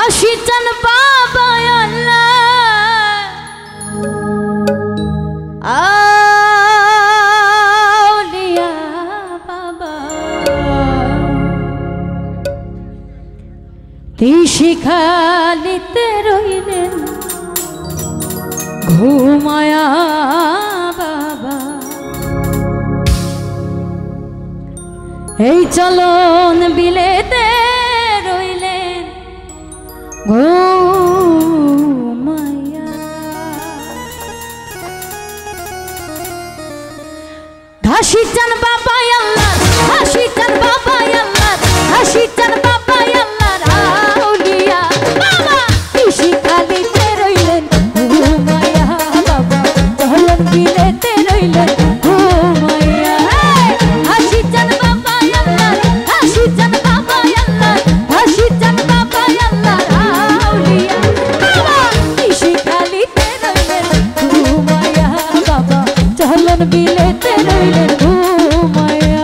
হাসি চান বাবা আল্লাহ আউলিয়া বাবা তিশিখালিতে রইলেন ঘুমায়া বাবা এই চলন বিলেতে রইলেন ঘুমায়া হাসি চান বাবা আল্লাহ হাসি চান বাবা আল্লাহ হাসি চান বাবা আল্লাহ আউলিয়া বাবা তিশিখালিতে রইলেন ঘুমায়া বাবা চলন বিলেতে রইলেন ঘুমায়া হাসি চান বাবা আল্লাহ হাসি চান বাবা আল্লাহ হাসি চান বাবা আল্লাহ আউলিয়া বাবা তিশিখালিতে রইলেন ঘুমায়া বাবা চলন বিলেতে রইলেন ঘুমায়া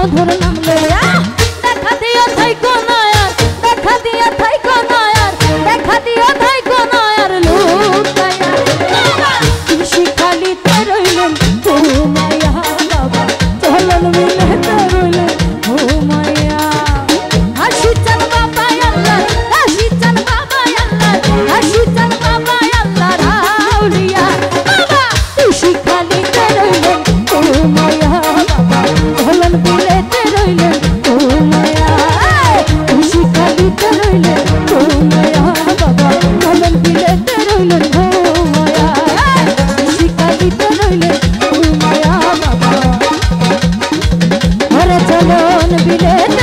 মধুর নাম লইয়া দেখা দিও থাইকো না আর দেখা দিও থাইকো না আর দেখা দিও থাইকো না আর লুকায়া শিখালিতে রইলেন ঘুমায়া বাবা চলন মিলেতে রইলেন ঘুমায়া হাসি চান বাবা আল্লাহ হাসি চান বাবা আল্লাহ হাসি চান বাবা আল্লাহ রাউলিয়া বাবা শিখালিতে রইলেন ঘুমায়া বাবা চলন মিলেতে রইলেন ঘুমায়া শিখালিতে রইলেন ঘুমায়া বাবা চলন মিলেতে রইলেন ঘুমায়া শিখালিতে রইলেন ঘুমায়া বাবা ওরে চলন বিলেতে